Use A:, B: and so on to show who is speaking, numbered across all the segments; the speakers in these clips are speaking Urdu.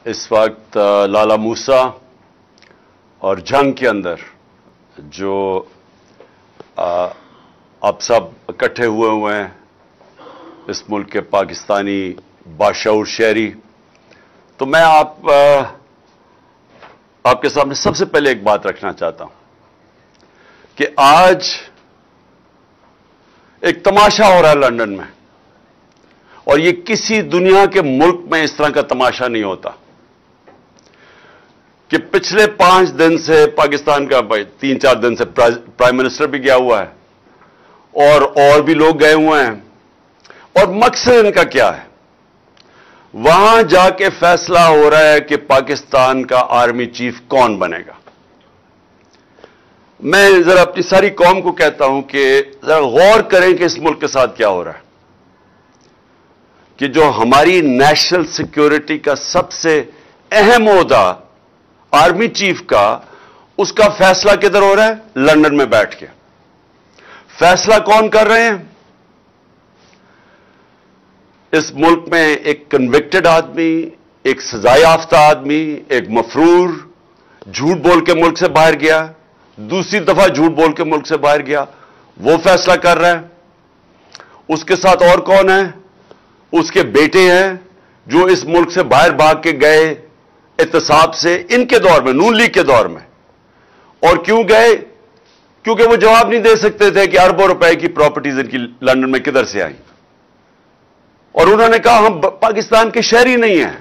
A: اس وقت لالا موسیٰ اور جنگ کے اندر جو آپ سب اکٹھے ہوئے ہیں اس ملک کے پاکستانی باشعور شہری، تو میں آپ کے سامنے سب سے پہلے ایک بات رکھنا چاہتا ہوں کہ آج ایک تماشا ہو رہا ہے لندن میں، اور یہ کسی دنیا کے ملک میں اس طرح کا تماشا نہیں ہوتا کہ پچھلے 5 دن سے پاکستان کا 3-4 دن سے پرائم منسٹر بھی گیا ہوا ہے اور بھی لوگ گئے ہوئے ہیں، اور مقصد ان کا کیا ہے؟ وہاں جا کے فیصلہ ہو رہا ہے کہ پاکستان کا آرمی چیف کون بنے گا۔ میں ذرا اپنی ساری قوم کو کہتا ہوں کہ ذرا غور کریں کہ اس ملک کے ساتھ کیا ہو رہا ہے، کہ جو ہماری نیشنل سیکیورٹی کا سب سے اہم عہدہ آرمی چیف کا، اس کا فیصلہ کدھر ہو رہا ہے؟ لندن میں بیٹھ کے۔ فیصلہ کون کر رہے ہیں؟ اس ملک میں ایک کنوکٹڈ آدمی، ایک سزا یافتہ آدمی، ایک مفرور جھوٹ بول کے ملک سے باہر گیا، دوسری دفعہ جھوٹ بول کے ملک سے باہر گیا، وہ فیصلہ کر رہا ہے۔ اس کے ساتھ اور کون ہے؟ اس کے بیٹے ہیں جو اس ملک سے باہر بھاگ کے گئے احتساب سے، ان کے دور میں، نون لیگ کے دور میں۔ اور کیوں گئے؟ کیونکہ وہ جواب نہیں دے سکتے تھے کہ اربوں روپے کی پراپرٹیز ان کی لندن میں کدھر سے آئیں، اور انہوں نے کہا ہم پاکستان کے شہری نہیں ہیں۔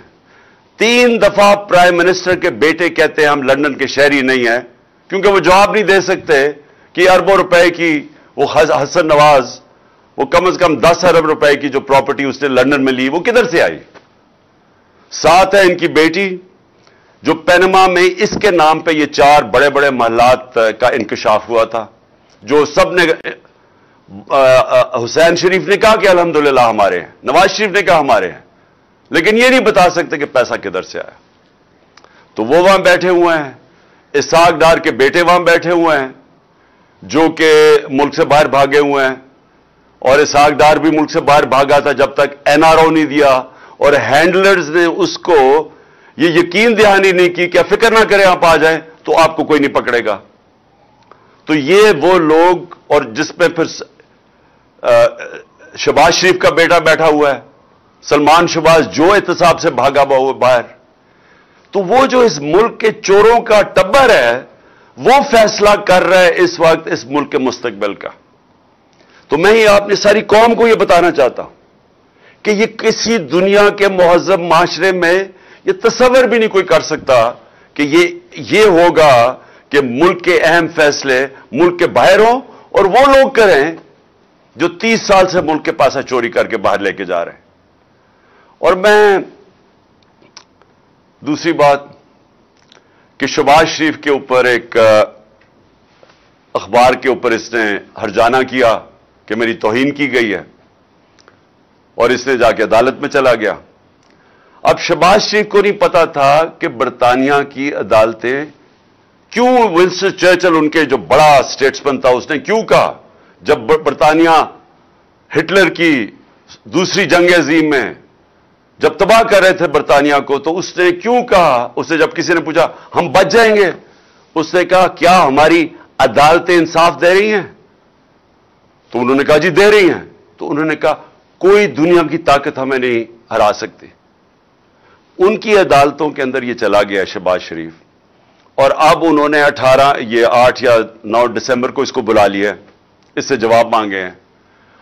A: 3 دفعہ پرائم منسٹر کے بیٹے کہتے ہیں ہم لندن کے شہری نہیں ہیں، کیونکہ وہ جواب نہیں دے سکتے کہ اربوں روپے کی وہ حسن نواز، وہ کم از کم 10 ارب روپے کی جو پراپرٹی اس نے لندن میں لی، وہ کدھر سے آئی۔ ساتھ ہے ان کی بیٹی جو پینما میں اس کے نام پہ یہ 4 بڑے بڑے محلات کا انکشاف ہوا تھا، جو سب نے حسین شریف نے کہا کہ الحمدللہ ہمارے ہیں، نواز شریف نے کہا ہمارے ہیں، لیکن یہ نہیں بتا سکتے کہ پیسہ کدھر سے آیا۔ تو وہ وہاں بیٹھے ہوئے ہیں، اسحاق ڈار کے بیٹے وہاں بیٹھے ہوئے ہیں جو کہ ملک سے باہر بھاگے ہوئے ہیں، اور اسحاق ڈار بھی ملک سے باہر بھاگا تھا جب تک NRO نہیں دیا، اور ہینڈلرز نے اس کو یہ یقین دہانی نہیں کی کہ فکر نہ کریں آپ آ جائیں تو آپ کو کوئی نہیں پکڑے گا۔ تو یہ وہ لوگ، اور جس میں پھر شہباز شریف کا بیٹا بیٹھا ہوا ہے، سلمان شہباز، جو احتساب سے بھاگا ہوا باہر۔ تو وہ جو اس ملک کے چوروں کا ٹبر ہے، وہ فیصلہ کر رہا ہے اس وقت اس ملک کے مستقبل کا۔ تو میں ہی اپنی ساری قوم کو یہ بتانا چاہتا ہوں کہ یہ کسی دنیا کے مہذب معاشرے میں یہ تصور بھی نہیں کوئی کر سکتا کہ یہ ہوگا کہ ملک کے اہم فیصلے ملک کے باہر ہوں اور وہ لوگ کریں جو 30 سال سے ملک کے پیسہ چوری کر کے باہر لے کے جا رہے ہیں۔ اور میں دوسری بات کہ شہباز شریف کے اوپر ایک اخبار کے اوپر اس نے ہرجانہ کیا کہ میری توہین کی گئی ہے، اور اس نے جا کے عدالت میں چلا گیا۔ اب شہباز شریف کو نہیں پتا تھا کہ برطانیہ کی عدالتیں کیوں، ونسٹن چرچل ان کے جو بڑا اسٹیٹسمین تھا، اس نے کیوں کہا جب برطانیہ ہٹلر کی دوسری جنگ عظیم میں جب تباہ کر رہے تھے برطانیہ کو، تو اس نے کیوں کہا، اس نے جب کسی نے پوچھا ہم بچ جائیں گے، اس نے کہا کیا ہماری عدالتیں انصاف دے رہی ہیں؟ تو انہوں نے کہا جی دے رہی ہیں۔ تو انہوں نے کہا کوئی دنیا کی طاقت ہمیں نہیں ہرا سکتی۔ ان کی عدالتوں کے اندر یہ چلا گیا شہباز شریف، اور اب انہوں نے 8 یا 9 دسمبر کو اس کو بلا لیا، اس سے جواب مانگے ہیں۔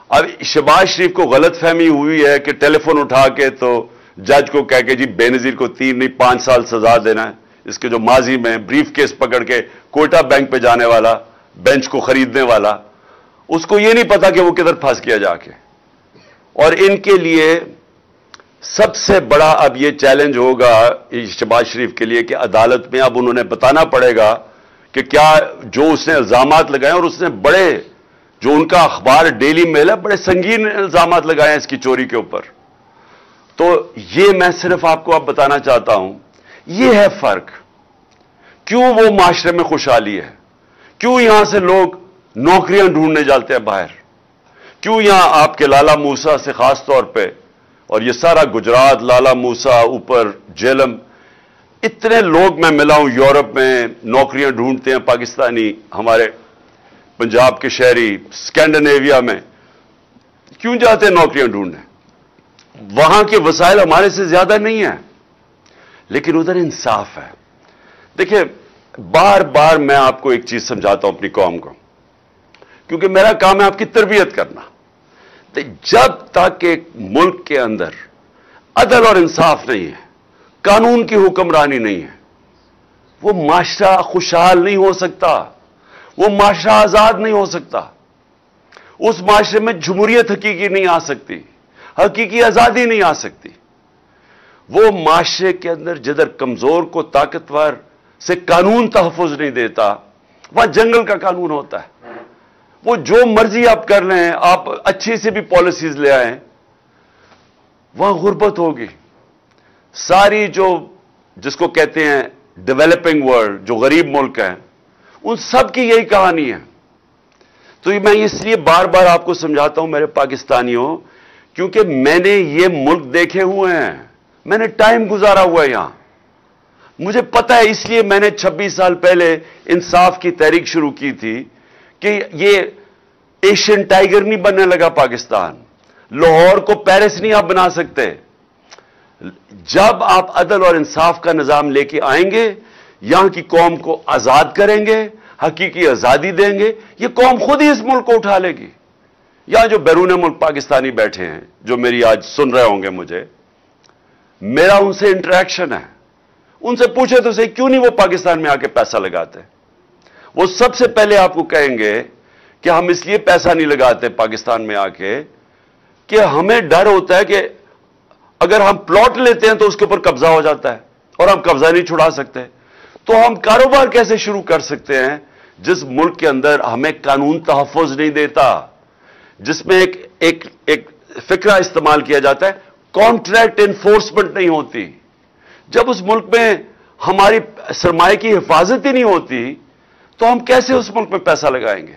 A: اب شہباز شریف کو غلط فہمی ہوئی ہے کہ ٹیلی فون اٹھا کے تو جج کو کہہ کے جی بے نظیر کو 3 نہیں 5 سال سزا دینا ہے، اس کے جو ماضی میں بریف کیس پکڑ کے کوئٹہ بینک پہ جانے والا، بینچ کو خریدنے والا، اس کو یہ نہیں پتا کہ وہ کدھر پھنس گیا جا کے۔ اور ان کے لیے سب سے بڑا اب یہ چیلنج ہوگا شہباز شریف کے لیے کہ عدالت میں اب انہوں نے بتانا پڑے گا کہ کیا جو اس نے الزامات لگائے، اور اس نے بڑے، جو ان کا اخبار ڈیلی میل ہے، بڑے سنگین الزامات لگائے ہیں اس کی چوری کے اوپر۔ تو یہ میں صرف آپ کو اب بتانا چاہتا ہوں، یہ ہے فرق۔ کیوں وہ معاشرے میں خوشحالی ہے، کیوں یہاں سے لوگ نوکریاں ڈھونڈنے جاتے ہیں باہر، کیوں یہاں آپ کے لالا موسیٰ سے خاص طور پہ، اور یہ سارا گجرات، لالا موسیٰ، اوپر جیلم، اتنے لوگ میں ملا ہوں یورپ میں، نوکریاں ڈھونڈتے ہیں پاکستانی، ہمارے پنجاب کے شہری اسکینڈینیویا میں کیوں جاتے ہیں نوکریاں ڈھونڈنے؟ وہاں کے وسائل ہمارے سے زیادہ نہیں ہیں، لیکن ادھر انصاف ہے۔ دیکھیں، بار بار میں آپ کو ایک چیز سمجھاتا ہوں اپنی قوم کو، کیونکہ میرا کام ہے آپ کی تربیت کرنا۔ جب تک ایک ملک کے اندر عدل اور انصاف نہیں ہے، قانون کی حکمرانی نہیں ہے، وہ معاشرہ خوشحال نہیں ہو سکتا، وہ معاشرہ آزاد نہیں ہو سکتا، اس معاشرے میں جمہوریت حقیقی نہیں آ سکتی، حقیقی آزادی نہیں آ سکتی۔ وہ معاشرے کے اندر جدھر کمزور کو طاقتور سے قانون تحفظ نہیں دیتا، وہاں جنگل کا قانون ہوتا ہے۔ وہ جو مرضی آپ کر لیں، آپ اچھی سے بھی پالیسیز لے آئیں، وہاں غربت ہوگی۔ ساری جس کو کہتے ہیں ڈیولپنگ ورلڈ، جو غریب ملک ہیں، ان سب کی یہی کہانی ہے۔ تو میں اس لیے بار بار آپ کو سمجھاتا ہوں میرے پاکستانیوں، کیونکہ میں نے یہ ملک دیکھے ہوئے ہیں، میں نے ٹائم گزارا ہوا ہے یہاں، مجھے پتا ہے۔ اس لیے میں نے 26 سال پہلے انصاف کی تحریک شروع کی تھی کہ یہ ایشین ٹائیگر نہیں بننے لگا پاکستان، لاہور کو پیرس نہیں آپ بنا سکتے۔ جب آپ عدل اور انصاف کا نظام لے کے آئیں گے، یہاں کی قوم کو آزاد کریں گے، حقیقی آزادی دیں گے، یہ قوم خود ہی اس ملک کو اٹھا لے گی۔ یہاں جو بیرون ملک پاکستانی بیٹھے ہیں، جو میری آج سن رہے ہوں گے مجھے، میرا ان سے انٹریکشن ہے، ان سے پوچھے تو صحیح کیوں نہیں وہ پاکستان میں آ کے پیسہ لگاتے؟ وہ سب سے پہلے آپ کو کہیں گے کہ ہم اس لیے پیسہ نہیں لگاتے پاکستان میں آ کے کہ ہمیں ڈر ہوتا ہے کہ اگر ہم پلاٹ لیتے ہیں تو اس کے اوپر قبضہ ہو جاتا ہے اور ہم قبضہ نہیں چھڑا سکتے۔ تو ہم کاروبار کیسے شروع کر سکتے ہیں جس ملک کے اندر ہمیں قانون تحفظ نہیں دیتا، جس میں ایک فکرہ استعمال کیا جاتا ہے، کانٹریکٹ انفورسمنٹ نہیں ہوتی۔ جب اس ملک میں ہماری سرمایہ کی حفاظت ہی نہیں ہوتی تو ہم کیسے اس ملک میں پیسہ لگائیں گے؟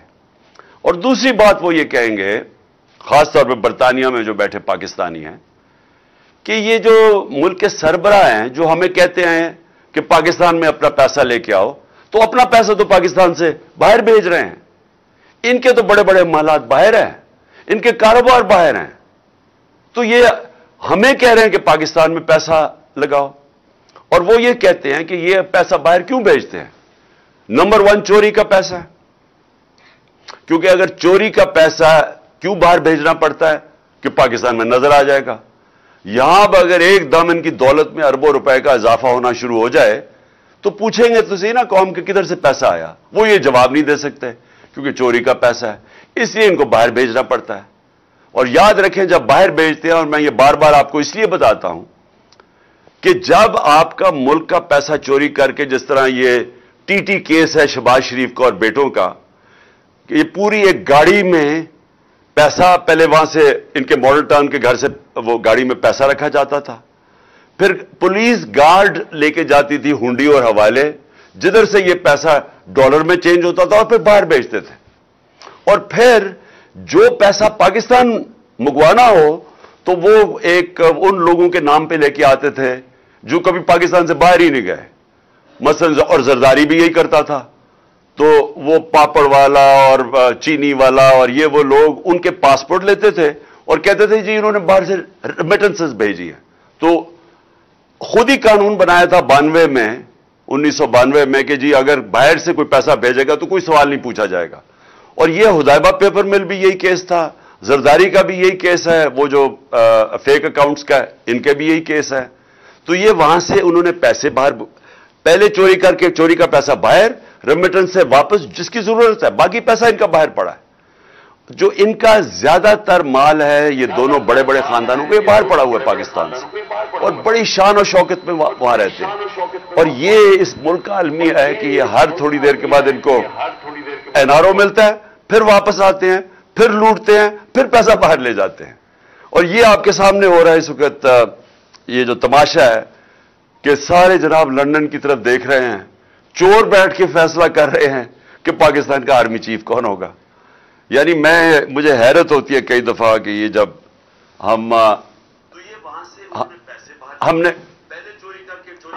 A: اور دوسری بات وہ یہ کہیں گے، خاص طور پہ برطانیہ میں جو بیٹھے پاکستانی ہیں، کہ یہ جو ملک کے سربراہ ہیں جو ہمیں کہتے ہیں کہ پاکستان میں اپنا پیسہ لے کے آؤ، تو اپنا پیسہ تو پاکستان سے باہر بھیج رہے ہیں، ان کے تو بڑے بڑے محلات باہر ہیں، ان کے کاروبار باہر ہیں، تو یہ ہمیں کہہ رہے ہیں کہ پاکستان میں پیسہ لگاؤ، اور وہ یہ کہتے ہیں کہ یہ پیسہ باہر کیوں بھیجتے ہیں؟ نمبر 1 چوری کا پیسہ ہے، کیونکہ اگر چوری کا پیسہ کیوں باہر بھیجنا پڑتا ہے کہ پاکستان میں نظر آ جائے گا۔ یہاں اب اگر ایک دم ان کی دولت میں اربوں روپے کا اضافہ ہونا شروع ہو جائے تو پوچھیں گے تو صحیح نا قوم کے کدھر سے پیسہ آیا؟ وہ یہ جواب نہیں دے سکتے کیونکہ چوری کا پیسہ ہے، اس لیے ان کو باہر بھیجنا پڑتا ہے۔ اور یاد رکھیں جب باہر بھیجتے ہیں، اور میں یہ بار بار آپ کو اس لیے بتاتا ہوں کہ جب آپ کا ملک کا پیسہ چوری کر کے، جس طرح یہ ٹی کیس ہے شہباز شریف کا اور بیٹوں کا، کہ یہ پوری ایک گاڑی میں پیسہ، پہلے وہاں سے ان کے ماڈل ٹاؤن کے گھر سے وہ گاڑی میں پیسہ رکھا جاتا تھا، پھر پولیس گارڈ لے کے جاتی تھی ہنڈی اور حوالے، جدھر سے یہ پیسہ ڈالر میں چینج ہوتا تھا اور پھر باہر بھیجتے تھے، اور پھر جو پیسہ پاکستان منگوانا ہو تو وہ ایک ان لوگوں کے نام پہ لے کے آتے تھے جو کبھی پاکستان سے باہر ہی نہیں گئے، مثلا، اور زرداری بھی یہی کرتا تھا، تو وہ پاپڑ والا اور چینی والا اور یہ وہ لوگ ان کے پاسپورٹ لیتے تھے اور کہتے تھے جی انہوں نے باہر سے ریمیٹنسز بھیجی ہے۔ تو خود ہی قانون بنایا تھا 1992 میں کہ جی اگر باہر سے کوئی پیسہ بھیجے گا تو کوئی سوال نہیں پوچھا جائے گا، اور یہ حدیبہ پیپر مل بھی یہی کیس تھا، زرداری کا بھی یہی کیس ہے، وہ جو فیک اکاؤنٹس کا ان کے بھی یہی کیس ہے۔ تو یہ وہاں سے انہوں نے پیسے باہر پہلے چوری کر کے، چوری کا پیسہ باہر، ریمیٹنس سے واپس جس کی ضرورت ہے، باقی پیسہ ان کا باہر پڑا ہے۔ جو ان کا زیادہ تر مال ہے، یہ دونوں بڑے بڑے خاندانوں کو، یہ باہر پڑا ہوا ہے پاکستان سے، اور بڑی شان و شوکت میں وہاں رہتے ہیں، اور یہ اس ملک کا المیہ ہے کہ یہ ہر تھوڑی دیر کے بعد ان کو این آر او ملتا ہے، پھر واپس آتے ہیں، پھر لوٹتے ہیں، پھر پیسہ باہر لے جاتے ہیں۔ اور یہ آپ کے سامنے ہو رہا ہے اس وقت، یہ جو تماشا ہے کہ سارے جناب لندن کی طرف دیکھ رہے ہیں، چور بیٹھ کے فیصلہ کر رہے ہیں کہ پاکستان کا آرمی چیف کون ہوگا۔ یعنی مجھے حیرت ہوتی ہے کئی دفعہ کہ یہ جب ہم نے پہلے چوری کر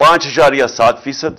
A: 5.7%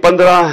A: 15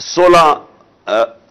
A: 16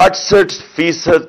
A: 68%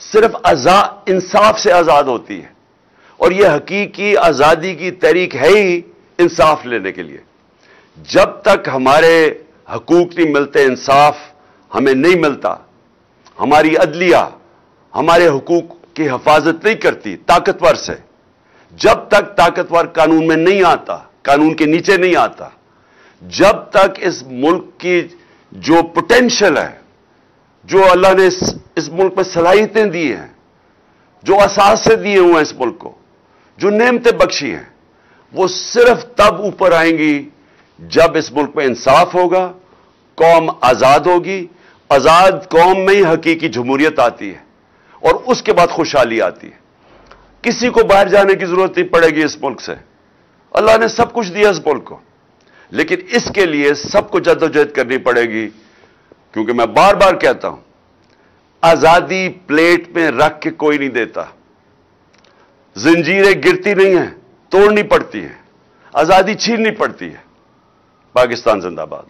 A: صرف انصاف سے آزاد ہوتی ہے، اور یہ حقیقی آزادی کی تحریک ہے ہی انصاف لینے کے لیے۔ جب تک ہمارے حقوق نہیں ملتے، انصاف ہمیں نہیں ملتا، ہماری عدلیہ ہمارے حقوق کی حفاظت نہیں کرتی طاقتور سے، جب تک طاقتور قانون میں نہیں آتا، قانون کے نیچے نہیں آتا، جب تک اس ملک کی جو پوٹینشل ہے، جو اللہ نے اس ملک میں صلاحیتیں دی ہیں، جو اثاثے دیے ہوئے ہیں اس ملک کو، جو نعمتیں بخشی ہیں، وہ صرف تب اوپر آئیں گی جب اس ملک میں انصاف ہوگا، قوم آزاد ہوگی، آزاد قوم میں ہی حقیقی جمہوریت آتی ہے، اور اس کے بعد خوشحالی آتی ہے۔ کسی کو باہر جانے کی ضرورت نہیں پڑے گی اس ملک سے، اللہ نے سب کچھ دیا اس ملک کو، لیکن اس کے لیے سب کو جدوجہد کرنی پڑے گی، کیونکہ میں بار بار کہتا ہوں، آزادی پلیٹ میں رکھ کے کوئی نہیں دیتا، زنجیریں گرتی نہیں ہیں، توڑنی پڑتی ہیں، آزادی چھیننی پڑتی ہے۔ پاکستان زندہ باد۔